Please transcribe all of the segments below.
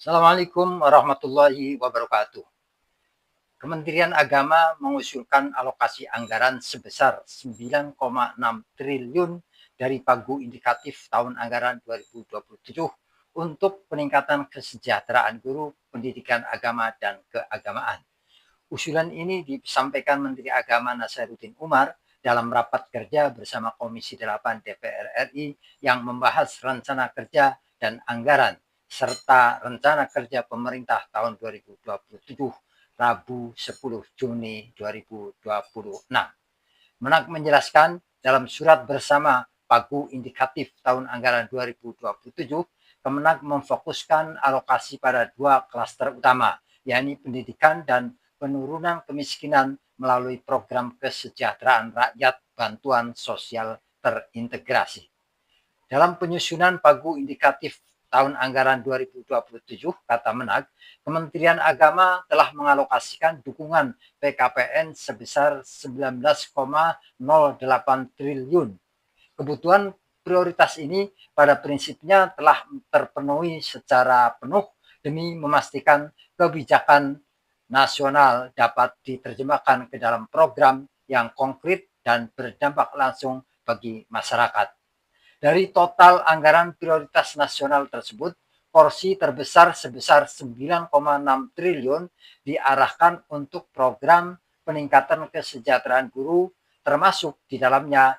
Assalamualaikum warahmatullahi wabarakatuh. Kementerian Agama mengusulkan alokasi anggaran sebesar 9,6 triliun dari pagu indikatif tahun anggaran 2027 untuk peningkatan kesejahteraan guru pendidikan agama dan keagamaan. Usulan ini disampaikan Menteri Agama Nasaruddin Umar dalam rapat kerja bersama Komisi 8 DPR RI yang membahas rencana kerja dan anggaran serta rencana kerja pemerintah tahun 2027 Rabu 10 Juni 2026. Menak menjelaskan dalam surat bersama pagu indikatif tahun anggaran 2027, Kemenak memfokuskan alokasi pada dua klaster utama, yakni pendidikan dan penurunan kemiskinan melalui program kesejahteraan rakyat bantuan sosial terintegrasi. Dalam penyusunan pagu indikatif tahun anggaran 2027, kata Menak, Kementerian Agama telah mengalokasikan dukungan PKPN sebesar 19,08 triliun. Kebutuhan prioritas ini pada prinsipnya telah terpenuhi secara penuh demi memastikan kebijakan nasional dapat diterjemahkan ke dalam program yang konkret dan berdampak langsung bagi masyarakat. Dari total anggaran prioritas nasional tersebut, porsi terbesar sebesar 9,6 triliun diarahkan untuk program peningkatan kesejahteraan guru, termasuk di dalamnya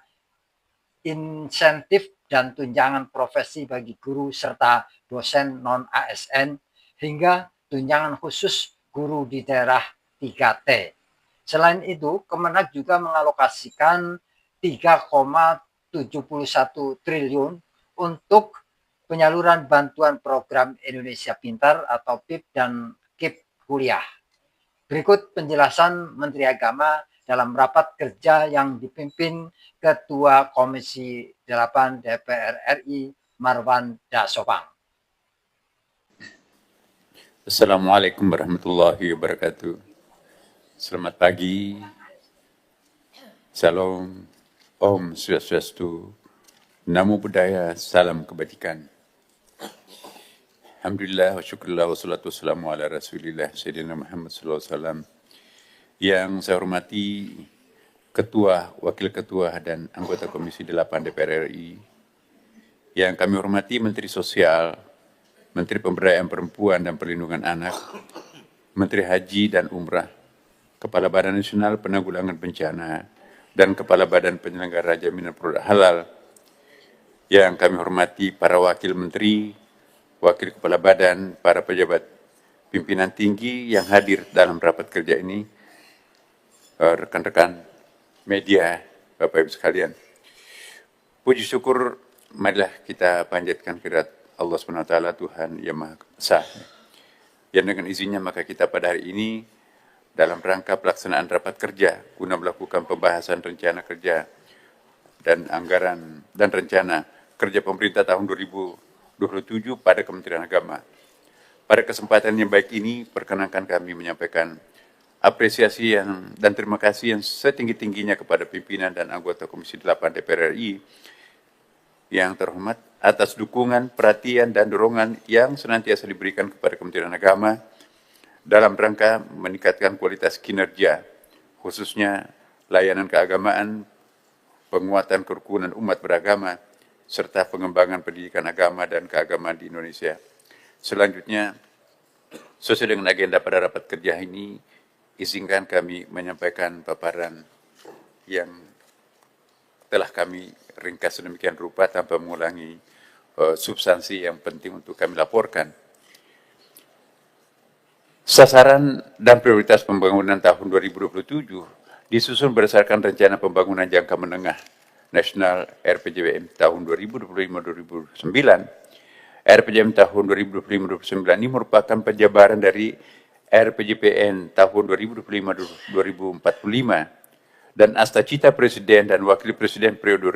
insentif dan tunjangan profesi bagi guru serta dosen non-ASN, hingga tunjangan khusus guru di daerah 3T. Selain itu, Kemenak juga mengalokasikan 3,71 triliun untuk penyaluran bantuan program Indonesia Pintar atau PIP dan KIP kuliah. Berikut penjelasan Menteri Agama dalam rapat kerja yang dipimpin Ketua Komisi 8 DPR RI Marwan Dasopang. Assalamualaikum warahmatullahi wabarakatuh. Selamat pagi. Salam, Om Swastiastu, Namo Buddhaya, salam kebajikan. Alhamdulillah wa syukurillah wa salatu wassalamu ala rasulillah Sayyidina Muhammad sallallahu alaihi wasallam. Yang saya hormati Ketua, Wakil Ketua, dan anggota Komisi 8 DPR RI. Yang kami hormati Menteri Sosial, Menteri Pemberdayaan Perempuan dan Perlindungan Anak, Menteri Haji dan Umrah, Kepala Badan Nasional Penanggulangan Bencana, dan Kepala Badan Penyelenggara Jaminan Produk Halal. Yang kami hormati para Wakil Menteri, Wakil Kepala Badan, para pejabat pimpinan tinggi yang hadir dalam rapat kerja ini, rekan-rekan media, Bapak Ibu sekalian. Puji syukur, marilah kita panjatkan kehadirat Allah SWT, Tuhan Yang Maha Esa. Yang dengan izinnya maka kita pada hari ini dalam rangka pelaksanaan rapat kerja guna melakukan pembahasan rencana kerja dan anggaran dan rencana kerja pemerintah tahun 2027 pada Kementerian Agama. Pada kesempatan yang baik ini, perkenankan kami menyampaikan apresiasi dan terima kasih yang setinggi-tingginya kepada pimpinan dan anggota Komisi 8 DPR RI yang terhormat atas dukungan, perhatian, dan dorongan yang senantiasa diberikan kepada Kementerian Agama dalam rangka meningkatkan kualitas kinerja, khususnya layanan keagamaan, penguatan kerukunan umat beragama, serta pengembangan pendidikan agama dan keagamaan di Indonesia. Selanjutnya, sesuai dengan agenda pada rapat kerja ini, izinkan kami menyampaikan paparan yang telah kami ringkas sedemikian rupa tanpa mengulangi substansi yang penting untuk kami laporkan. Sasaran dan prioritas pembangunan tahun 2027 disusun berdasarkan rencana pembangunan jangka menengah nasional RPJMN tahun 2025-2029. RPJMN tahun 2025-2029 ini merupakan penjabaran dari RPJPN tahun 2025-2045 dan Asta Cita Presiden dan Wakil Presiden periode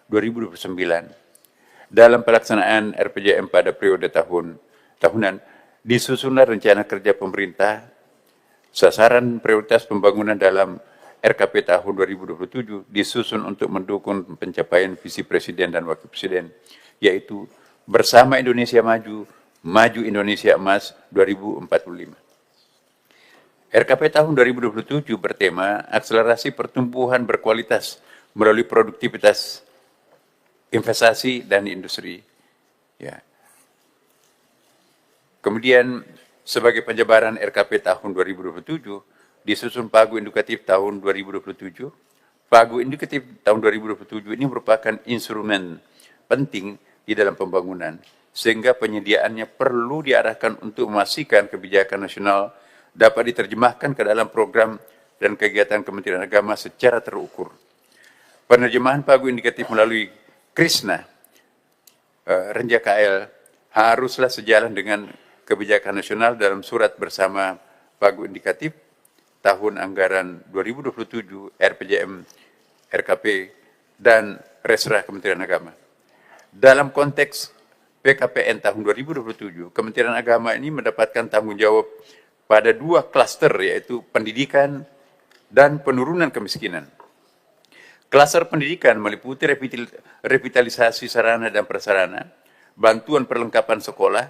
2025-2029. Dalam pelaksanaan RPJM pada periode tahunan, disusunlah rencana kerja pemerintah, sasaran prioritas pembangunan dalam RKP tahun 2027 disusun untuk mendukung pencapaian visi Presiden dan Wakil Presiden, yaitu bersama Indonesia maju, Maju Indonesia Emas 2045. RKP tahun 2027 bertema akselerasi pertumbuhan berkualitas melalui produktivitas, investasi, dan industri. Ya. Kemudian sebagai penjabaran RKP tahun 2027, disusun Pagu Indikatif tahun 2027. Pagu Indikatif tahun 2027 ini merupakan instrumen penting di dalam pembangunan, sehingga penyediaannya perlu diarahkan untuk memastikan kebijakan nasional dapat diterjemahkan ke dalam program dan kegiatan Kementerian Agama secara terukur. Penerjemahan Pagu Indikatif melalui Krisna Renja KL haruslah sejalan dengan kebijakan nasional dalam surat bersama Pagu Indikatif tahun anggaran 2027 RPJM, RKP, dan Resra Kementerian Agama. Dalam konteks PKPN tahun 2027, Kementerian Agama ini mendapatkan tanggung jawab pada dua klaster, yaitu pendidikan dan penurunan kemiskinan. Klaster pendidikan meliputi revitalisasi sarana dan prasarana, bantuan perlengkapan sekolah,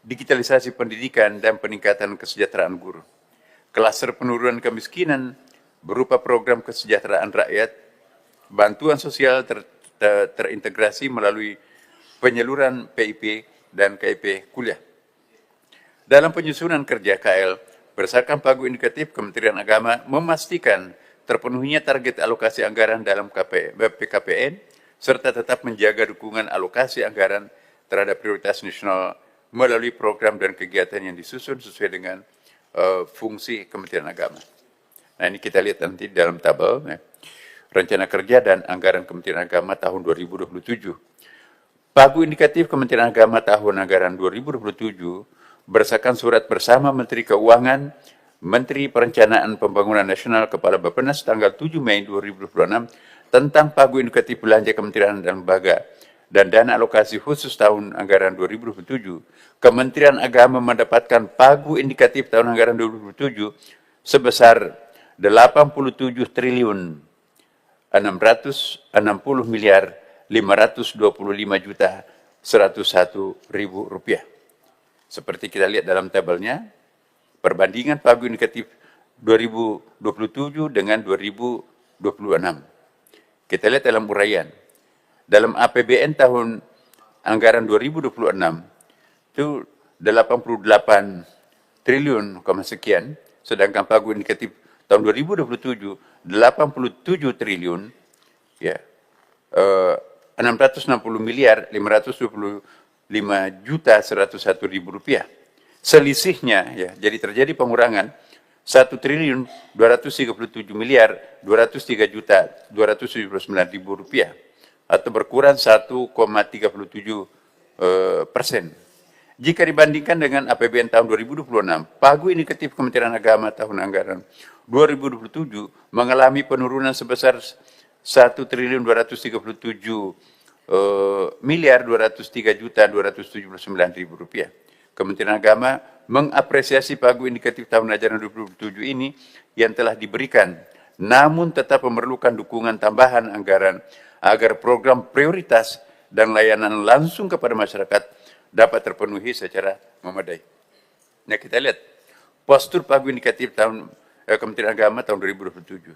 digitalisasi pendidikan, dan peningkatan kesejahteraan guru. Klaster penurunan kemiskinan berupa program kesejahteraan rakyat, bantuan sosial terintegrasi melalui penyaluran PIP dan KIP kuliah. Dalam penyusunan kerja KL, berdasarkan Pagu Indikatif, Kementerian Agama memastikan terpenuhinya target alokasi anggaran dalam PKPN, serta tetap menjaga dukungan alokasi anggaran terhadap prioritas nasional melalui program dan kegiatan yang disusun sesuai dengan fungsi Kementerian Agama. Nah, ini kita lihat nanti dalam tabel, ya. Rencana kerja dan anggaran Kementerian Agama tahun 2027. Pagu Indikatif Kementerian Agama tahun anggaran 2027 berdasarkan surat bersama Menteri Keuangan, Menteri Perencanaan Pembangunan Nasional, Kepala Bappenas tanggal 7 Mei 2026 tentang Pagu Indikatif Belanja Kementerian dan Lembaga dan dana alokasi khusus tahun anggaran 2027, Kementerian Agama mendapatkan Pagu Indikatif tahun anggaran 2027 sebesar 87 triliun 660 miliar 525 juta 101.000 rupiah. Seperti kita lihat dalam tabelnya, perbandingan Pagu Indikatif 2027 dengan 2026. Kita lihat dalam uraian. Dalam APBN tahun anggaran 2026 itu 88 triliun, sekian, sedangkan Pagu Indikatif tahun 2027 87 triliun, ya, 660 miliar 525 juta 101.000 rupiah. Selisihnya, ya, jadi terjadi pengurangan 1 triliun 237 miliar 203 juta 279.000 rupiah, atau berkurang 1,37%. Jika dibandingkan dengan APBN tahun 2026, Pagu Indikatif Kementerian Agama tahun anggaran 2027 mengalami penurunan sebesar 1 triliun 237 miliar 203 juta 279.000 rupiah. Kementerian Agama mengapresiasi Pagu Indikatif tahun ajaran 2027 ini yang telah diberikan, namun tetap memerlukan dukungan tambahan anggaran agar program prioritas dan layanan langsung kepada masyarakat dapat terpenuhi secara memadai. Nah, kita lihat postur Pagu Indikatif tahun Kementerian Agama tahun 2027.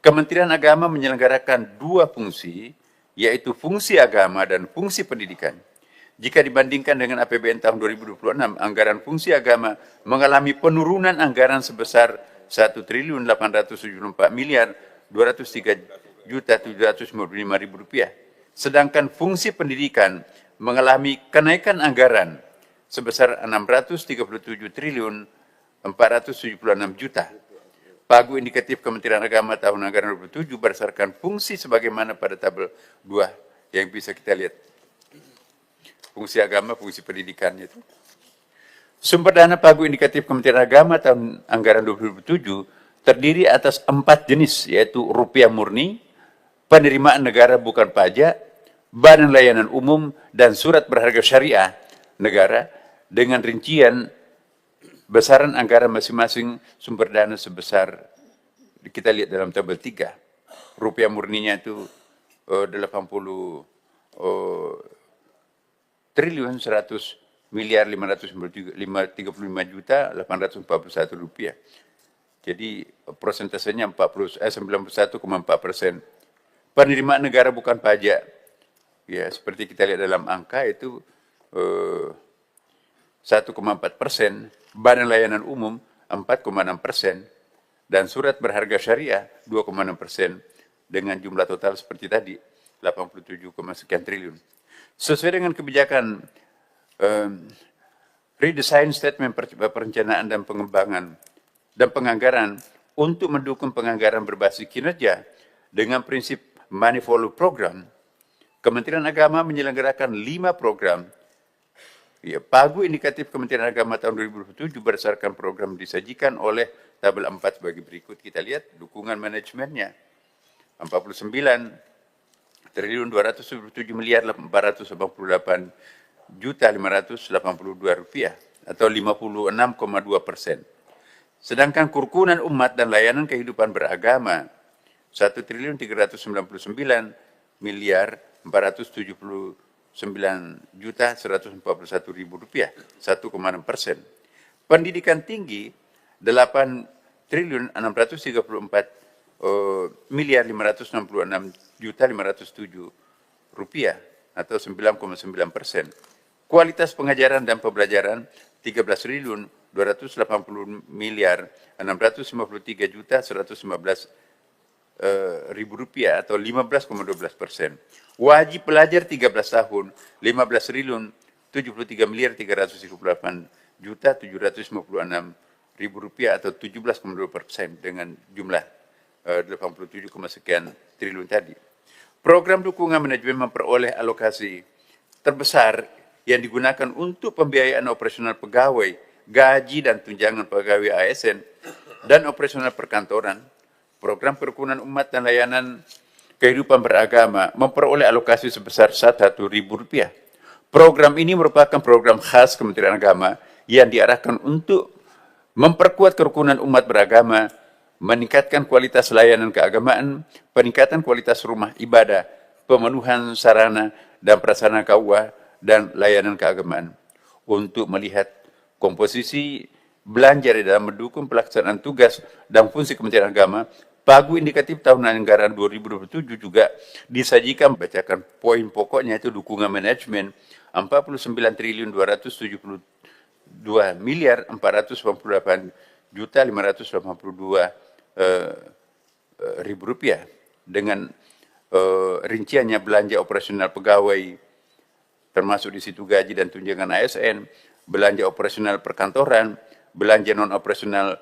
Kementerian Agama menyelenggarakan dua fungsi, yaitu fungsi agama dan fungsi pendidikan. Jika dibandingkan dengan APBN tahun 2026, anggaran fungsi agama mengalami penurunan anggaran sebesar 1 triliun 874 miliar 203 juta 755.000 rupiah. Sedangkan fungsi pendidikan mengalami kenaikan anggaran sebesar 637 triliun 476 juta. Pagu Indikatif Kementerian Agama tahun anggaran 2027 berdasarkan fungsi sebagaimana pada tabel 2 yang bisa kita lihat. Fungsi agama, fungsi pendidikannya itu. Sumber dana Pagu Indikatif Kementerian Agama tahun anggaran 2027 terdiri atas 4 jenis, yaitu rupiah murni, penerimaan negara bukan pajak, badan layanan umum, dan surat berharga syariah negara dengan rincian besaran anggaran masing-masing sumber dana sebesar, kita lihat dalam tabel 3. Rupiah murninya itu 80 triliun 100 miliar 535 juta 841 rupiah. Jadi persentasenya 91,4%. Penerimaan negara bukan pajak, ya seperti kita lihat dalam angka itu 1,4%, badan layanan umum 4,6%, dan surat berharga syariah 2,6%, dengan jumlah total seperti tadi 87, sekian triliun. Sesuai dengan kebijakan redesign statement perencanaan dan pengembangan dan penganggaran untuk mendukung penganggaran berbasis kinerja dengan prinsip money follow program, Kementerian Agama menyelenggarakan 5 program. Ya, pagu indikatif Kementerian Agama tahun 2007 berdasarkan program disajikan oleh tabel 4 sebagai berikut. Kita lihat dukungan manajemennya 49 triliun 277 miliar 488 juta 582 rupiah atau 56,2%. Sedangkan kerukunan umat dan layanan kehidupan beragama 1 triliun 399 miliar 479 juta 141 ribu rupiah, 1,6%. Pendidikan tinggi 8 triliun 634 miliar 566 juta 507 rupiah atau 9,9%. Kualitas pengajaran dan pembelajaran 13 triliun 280 miliar 653 juta 115 ribu rupiah atau 15,12%. Wajib pelajar 13 tahun 15 triliun 73 miliar 338 juta 756 ribu rupiah atau 17,2% dengan jumlah 87, sekian triliun tadi. Program dukungan manajemen memperoleh alokasi terbesar yang digunakan untuk pembiayaan operasional pegawai, gaji dan tunjangan pegawai ASN dan operasional perkantoran. Program kerukunan umat dan layanan kehidupan beragama memperoleh alokasi sebesar Rp1.000. Program ini merupakan program khas Kementerian Agama yang diarahkan untuk memperkuat kerukunan umat beragama, meningkatkan kualitas layanan keagamaan, peningkatan kualitas rumah ibadah, pemenuhan sarana dan prasarana KUA, dan layanan keagamaan. Untuk melihat komposisi belanja dalam mendukung pelaksanaan tugas dan fungsi Kementerian Agama, pagu indikatif tahun anggaran 2027 juga disajikan, bacakan poin pokoknya, itu dukungan manajemen 49 triliun 272 miliar 498 juta 582 ribu rupiah dengan rinciannya belanja operasional pegawai termasuk di situ gaji dan tunjangan ASN, belanja operasional perkantoran, belanja non operasional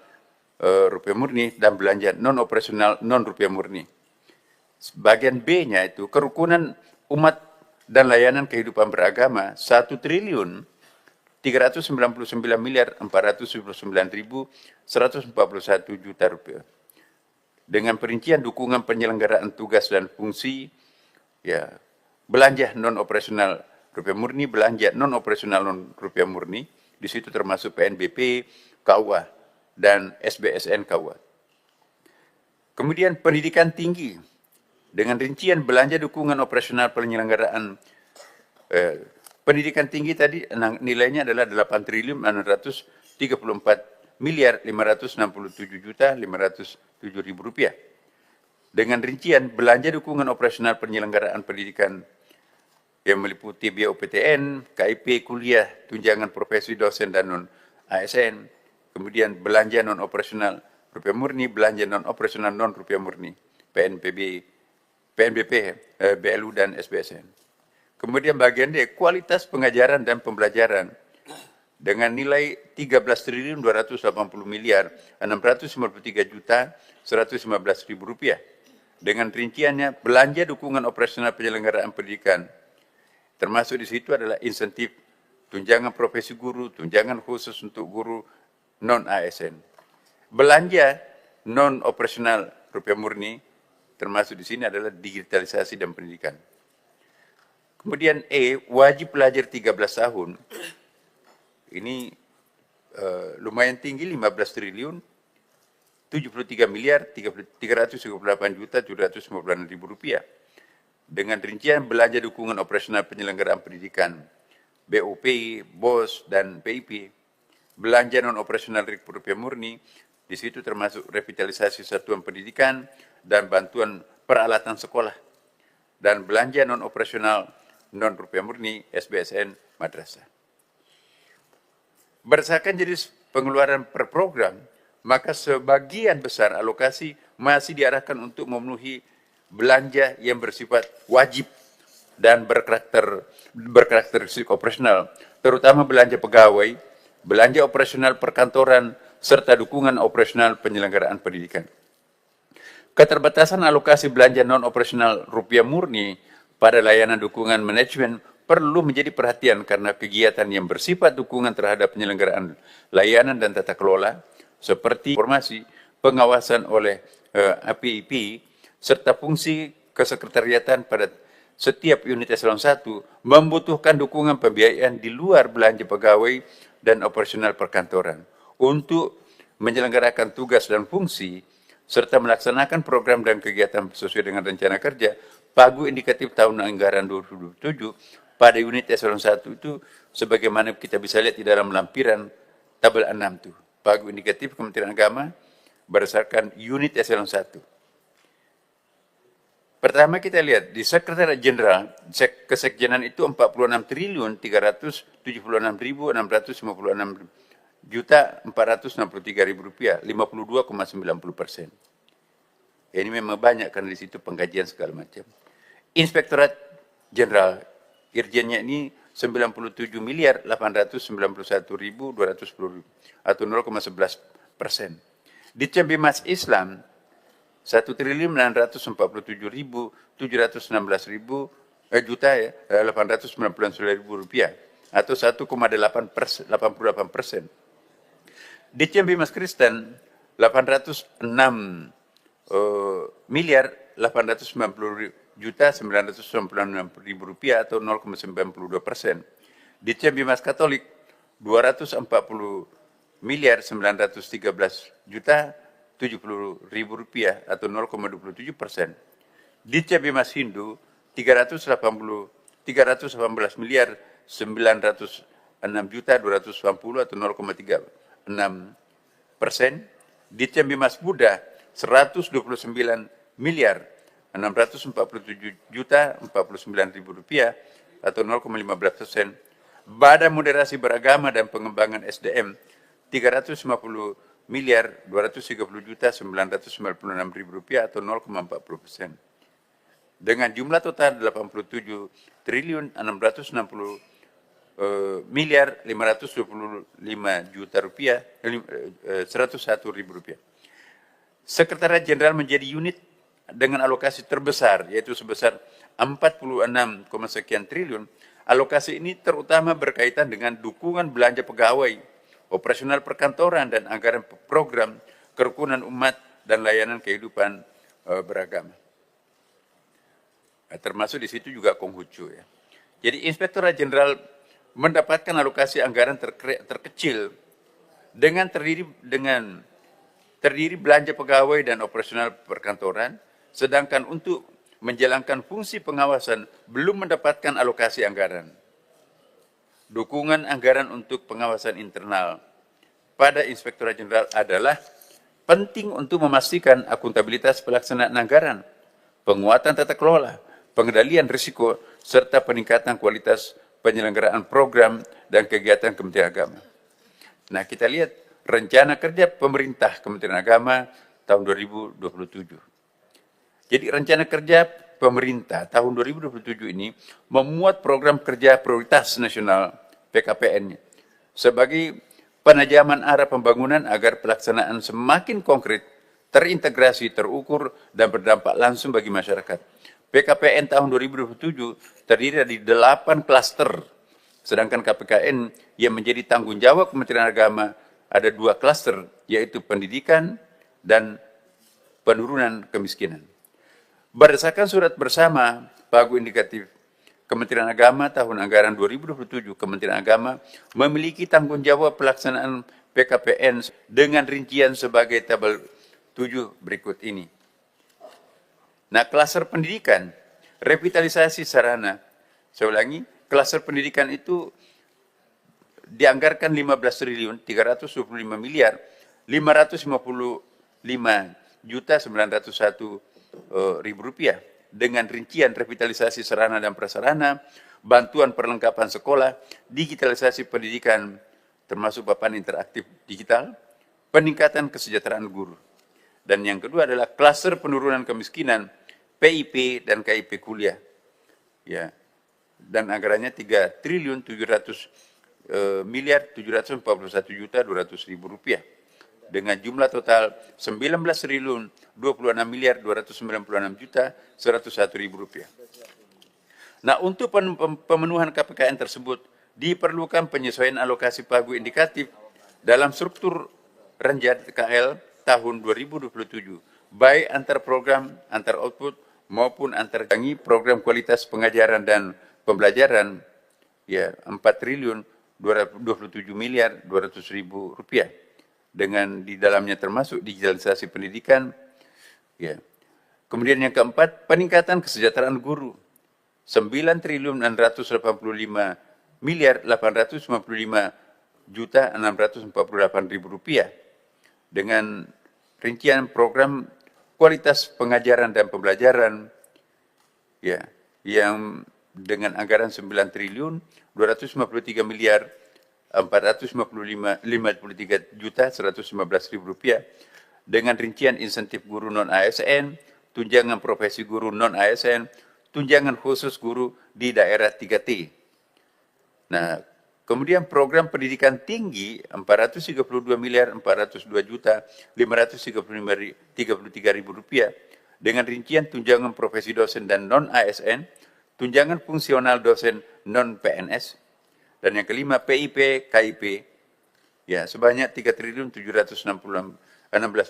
rupiah murni, dan belanja non operasional non rupiah murni. Bagian B-nya itu kerukunan umat dan layanan kehidupan beragama 1 triliun 399 miliar 499.141 juta rupiah. Dengan perincian dukungan penyelenggaraan tugas dan fungsi, ya, belanja non operasional rupiah murni, belanja non operasional non rupiah murni, di situ termasuk PNBP, KUA, dan SBSN KUA. Kemudian pendidikan tinggi dengan rincian belanja dukungan operasional penyelenggaraan pendidikan tinggi tadi nilainya adalah 8 triliun 634 miliar 567 juta 507 ribu rupiah. Dengan rincian belanja dukungan operasional penyelenggaraan pendidikan yang meliputi biaya UPTN, KIP, kuliah, tunjangan profesi dosen dan non ASN, kemudian belanja non operasional rupiah murni, belanja non operasional non rupiah murni, PNBP, BLU dan SBSN. Kemudian bagian D, kualitas pengajaran dan pembelajaran dengan nilai 13 triliun 280 miliar 653 juta 115 ribu rupiah. Dengan rinciannya belanja dukungan operasional penyelenggaraan pendidikan, termasuk di situ adalah insentif tunjangan profesi guru, tunjangan khusus untuk guru non ASN. Belanja non operasional rupiah murni, termasuk di sini adalah digitalisasi dan pendidikan. Kemudian E, wajib pelajar 13 tahun. Ini lumayan tinggi, 15 triliun 73 miliar 338 juta 750 ribu rupiah. Dengan rincian belanja dukungan operasional penyelenggaraan pendidikan BOP, BOS, dan PIP. Belanja non-operasional rupiah murni, di situ termasuk revitalisasi satuan pendidikan dan bantuan peralatan sekolah. Dan belanja non-operasional non-rupiah murni, SBSN, madrasah. Berdasarkan jenis pengeluaran per program, maka sebagian besar alokasi masih diarahkan untuk memenuhi belanja yang bersifat wajib dan berkarakteristik operasional, terutama belanja pegawai, belanja operasional perkantoran, serta dukungan operasional penyelenggaraan pendidikan. Keterbatasan alokasi belanja non-operasional rupiah murni pada layanan dukungan manajemen perlu menjadi perhatian karena kegiatan yang bersifat dukungan terhadap penyelenggaraan layanan dan tata kelola, seperti informasi, pengawasan oleh APIP, serta fungsi kesekretariatan pada setiap unit eselon 1 membutuhkan dukungan pembiayaan di luar belanja pegawai dan operasional perkantoran untuk menyelenggarakan tugas dan fungsi serta melaksanakan program dan kegiatan sesuai dengan rencana kerja. Pagu indikatif tahun anggaran 2027 pada unit eselon 1 itu sebagaimana kita bisa lihat di dalam lampiran tabel 6 itu. Pagu indikatif Kementerian Agama berdasarkan unit eselon 1. Pertama kita lihat di Sekretariat Jenderal Kesekjenan itu 46.356.656.463.000 rupiah, 52,90%. Ini memang banyak karena di situ penggajian segala macam. Inspektorat Jenderal Irjennya ini 97.891.210 atau 0,11%. Ditjen Bimas Islam 1.899.899 rupiah atau 1,88%. Ditjen Bimas Kristen 806.890.996.000 rupiah atau 0,92%. Ditjen Bimas Katolik 240.913.070.000 rupiah atau 0,27%. Ditjen Bimas Hindu 318.906.290 atau 0,36%. Ditjen Bimas Buddha 129.647.049.000 rupiah atau 0,15%. Badan Moderasi Beragama dan Pengembangan SDM 350.230.996.000 rupiah atau 0,40%. Dengan jumlah total 87.525.101.000 rupiah, 101.000 rupiah. Sekretariat Jenderal menjadi unit dengan alokasi terbesar, yaitu sebesar 46, sekian triliun. Alokasi ini terutama berkaitan dengan dukungan belanja pegawai, operasional perkantoran, dan anggaran program kerukunan umat dan layanan kehidupan beragama. Termasuk di situ juga Konghucu. Ya. Jadi Inspektorat Jenderal mendapatkan alokasi anggaran terkecil dengan terdiri belanja pegawai dan operasional perkantoran, sedangkan untuk menjalankan fungsi pengawasan belum mendapatkan alokasi anggaran. Dukungan anggaran untuk pengawasan internal pada Inspektorat Jenderal adalah penting untuk memastikan akuntabilitas pelaksanaan anggaran, penguatan tata kelola, pengendalian risiko, serta peningkatan kualitas penyelenggaraan program dan kegiatan Kementerian Agama. Nah, kita lihat rencana kerja pemerintah Kementerian Agama tahun 2027. Jadi rencana kerja pemerintah tahun 2027 ini memuat program kerja prioritas nasional PKPN sebagai penajaman arah pembangunan agar pelaksanaan semakin konkret, terintegrasi, terukur, dan berdampak langsung bagi masyarakat. PKPN tahun 2027 terdiri dari 8 klaster, sedangkan KPKN yang menjadi tanggung jawab Kementerian Agama ada 2 klaster, yaitu pendidikan dan penurunan kemiskinan. Berdasarkan surat bersama Pagu Indikatif Kementerian Agama tahun anggaran 2027, Kementerian Agama memiliki tanggung jawab pelaksanaan PKPN dengan rincian sebagai tabel 7 berikut ini. Nah, klaster pendidikan, revitalisasi sarana. Saya ulangi, klaster pendidikan itu dianggarkan 15 triliun 325 miliar 555 juta 901 ribu rupiah dengan rincian revitalisasi sarana dan prasarana, bantuan perlengkapan sekolah, digitalisasi pendidikan termasuk papan interaktif digital, peningkatan kesejahteraan guru. Dan yang kedua adalah klaster penurunan kemiskinan, PIP dan KIP kuliah. Ya. Dan anggarannya 3 triliun 700 miliar 741 juta 200 ribu rupiah dengan jumlah total 19 triliun 26 miliar 296 juta 101 ribu rupiah. Nah, untuk pemenuhan KPKN tersebut diperlukan penyesuaian alokasi pagu indikatif dalam struktur Renjad KL tahun 2027, baik antar program, antar output maupun antar program kualitas pengajaran dan pembelajaran ya 4 triliun 27 miliar 200 ribu rupiah dengan di dalamnya termasuk digitalisasi pendidikan ya. Kemudian yang keempat, peningkatan kesejahteraan guru 9 triliun 685 miliar 855 juta 648 ribu rupiah dengan rincian program kualitas pengajaran dan pembelajaran ya yang dengan anggaran 9 triliun 253 miliar 453 juta 115 ribu rupiah dengan rincian insentif guru non ASN, tunjangan profesi guru non ASN, tunjangan khusus guru di daerah 3T. Nah, kemudian program pendidikan tinggi 432 miliar 402 juta 533 ribu rupiah dengan rincian tunjangan profesi dosen dan non ASN, tunjangan fungsional dosen non PNS, dan yang kelima PIP KIP ya sebanyak 3 triliun 716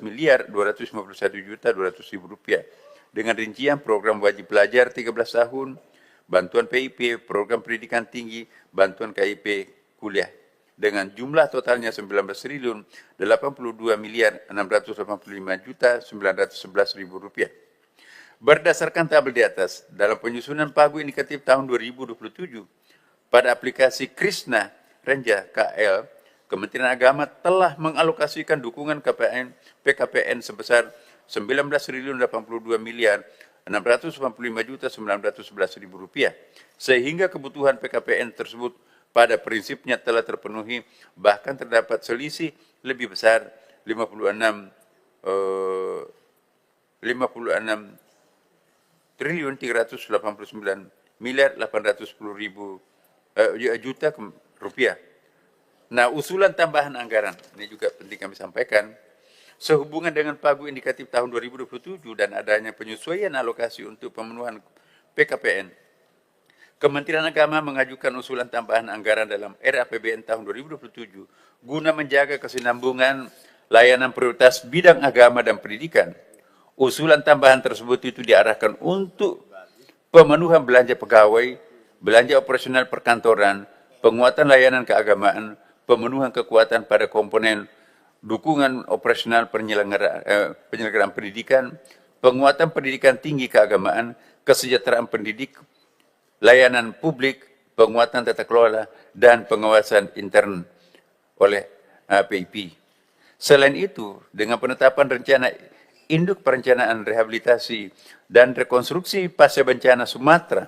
miliar 251 juta 200 ribu rupiah dengan rincian program wajib belajar 13 tahun, bantuan PIP, program pendidikan tinggi, bantuan KIP kuliah dengan jumlah totalnya 19 triliun 82 miliar 685 juta 911 ribu rupiah. Berdasarkan tabel di atas, dalam penyusunan pagu indikatif tahun 2027, pada aplikasi Krisna Renja KL, Kementerian Agama telah mengalokasikan dukungan PKPN sebesar 19 triliun 82 miliar 685 juta 911 ribu rupiah, sehingga kebutuhan PKPN tersebut pada prinsipnya telah terpenuhi, bahkan terdapat selisih lebih besar 56 triliun 389 miliar 810 ribu juta rupiah. Nah, usulan tambahan anggaran ini juga penting kami sampaikan sehubungan dengan pagu indikatif tahun 2027 dan adanya penyesuaian alokasi untuk pemenuhan PKPN. Kementerian Agama mengajukan usulan tambahan anggaran dalam RAPBN tahun 2027 guna menjaga kesinambungan layanan prioritas bidang agama dan pendidikan. Usulan tambahan tersebut itu diarahkan untuk pemenuhan belanja pegawai, belanja operasional perkantoran, penguatan layanan keagamaan, pemenuhan kekuatan pada komponen dukungan operasional penyelenggaraan pendidikan, penguatan pendidikan tinggi keagamaan, kesejahteraan pendidik, layanan publik, penguatan tata kelola, dan pengawasan intern oleh PIP. Selain itu, dengan penetapan rencana Induk Perencanaan Rehabilitasi dan Rekonstruksi Pasca Bencana Sumatera,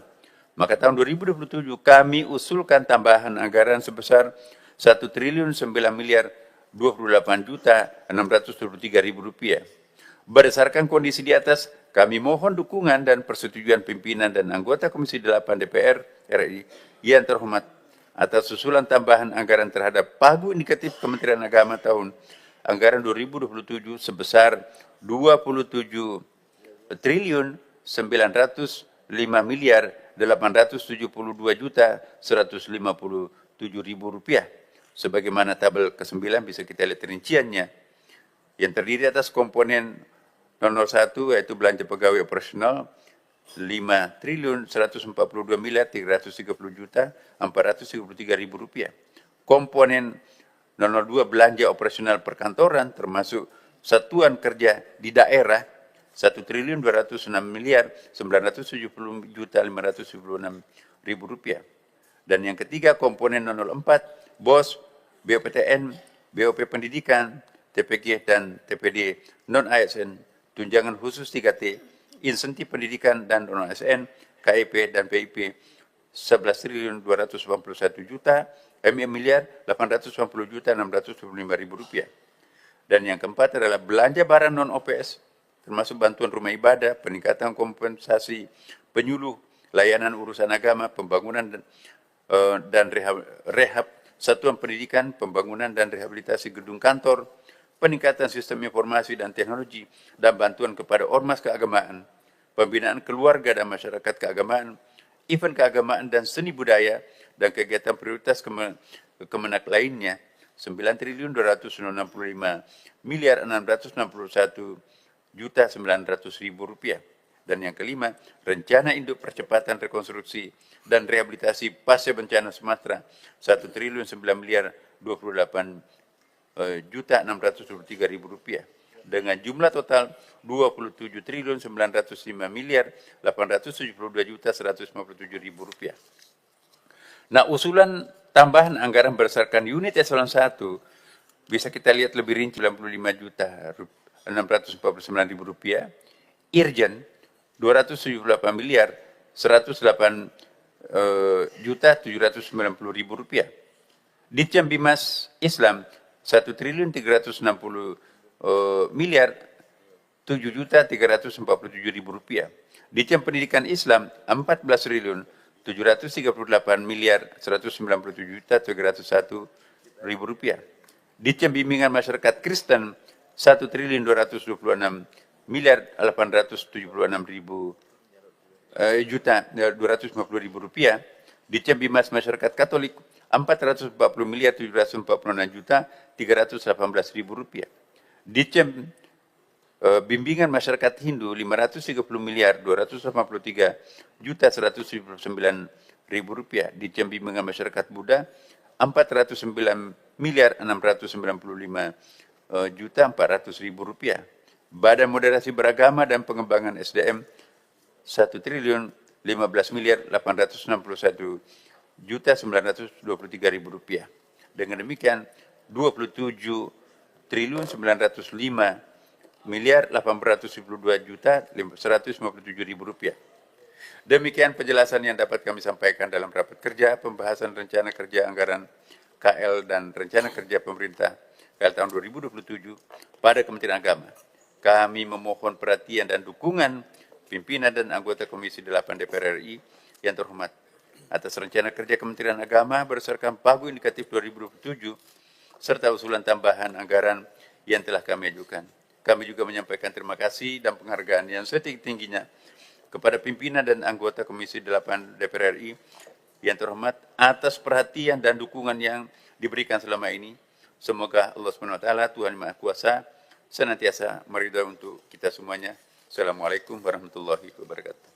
maka tahun 2027 kami usulkan tambahan anggaran sebesar 1 triliun 9 miliar 28 juta 623 ribu rupiah. Berdasarkan kondisi di atas, kami mohon dukungan dan persetujuan pimpinan dan anggota Komisi 8 DPR RI yang terhormat atas usulan tambahan anggaran terhadap pagu indikatif Kementerian Agama tahun anggaran 2027 sebesar 27 triliun 905 miliar 872 juta 157 ribu rupiah. Sebagaimana tabel ke-9 bisa kita lihat rinciannya yang terdiri atas komponen 001 yaitu belanja pegawai operasional 5 triliun 142 miliar 330 juta 433 ribu rupiah. Komponen 002 belanja operasional perkantoran termasuk satuan kerja di daerah 1 triliun 206 miliar 970 juta 576 ribu rupiah. Dan yang ketiga komponen 004 BOS, BOPTN, BOP Pendidikan, TPG dan TPD, non-ASN, tunjangan khusus 3T, insentif pendidikan dan non-ASN, KIP dan PIP, 11.281 juta, miliar 890 juta 625 ribu rupiah. Dan yang keempat adalah belanja barang non-OPS, termasuk bantuan rumah ibadah, peningkatan kompensasi penyuluh, layanan urusan agama, pembangunan dan rehab satuan pendidikan, pembangunan dan rehabilitasi gedung kantor, peningkatan sistem informasi dan teknologi, dan bantuan kepada ormas keagamaan, pembinaan keluarga dan masyarakat keagamaan, event keagamaan dan seni budaya, dan kegiatan prioritas Kemenak lainnya, 9.265.661.900.000 rupiah. Dan yang kelima, rencana induk percepatan rekonstruksi dan rehabilitasi pasca bencana Sumatera, 1.928.623.000 rupiah. Dengan jumlah total 27.905.872.157.000 rupiah. Nah, usulan tambahan anggaran berdasarkan unit eselon 1 bisa kita lihat lebih rinci, 95.649.000 rupiah. Irjen 278.108.790.000 rupiah. Ditjen Bimas Islam 1.360.7.347.000 rupiah. Ditjen Pendidikan Islam 14.738.197.301.000 rupiah. Ditjen Bimbingan Masyarakat Kristen 1.226.876.250.000 rupiah. Ditjen Bimas Masyarakat Katolik 440.746.318.000 rupiah. Ditjen Bimbingan Masyarakat Hindu 530.283.179.000 rupiah. Ditjen Bimbingan Masyarakat Buddha 409.695.400.000 rupiah. Badan Moderasi Beragama dan Pengembangan SDM 1.015.861.923.000 rupiah. Dengan demikian 27.905.852.157.000 rupiah. Demikian penjelasan yang dapat kami sampaikan dalam rapat kerja pembahasan rencana kerja anggaran KL dan rencana kerja pemerintah KL tahun 2027 pada Kementerian Agama. Kami memohon perhatian dan dukungan pimpinan dan anggota Komisi 8 DPR RI yang terhormat atas rencana kerja Kementerian Agama berdasarkan pagu indikatif 2027 serta usulan tambahan anggaran yang telah kami ajukan. Kami juga menyampaikan terima kasih dan penghargaan yang setinggi-tingginya kepada pimpinan dan anggota Komisi 8 DPR RI yang terhormat atas perhatian dan dukungan yang diberikan selama ini. Semoga Allah SWT, Tuhan Maha Kuasa, senantiasa meridhai untuk kita semuanya. Assalamualaikum warahmatullahi wabarakatuh.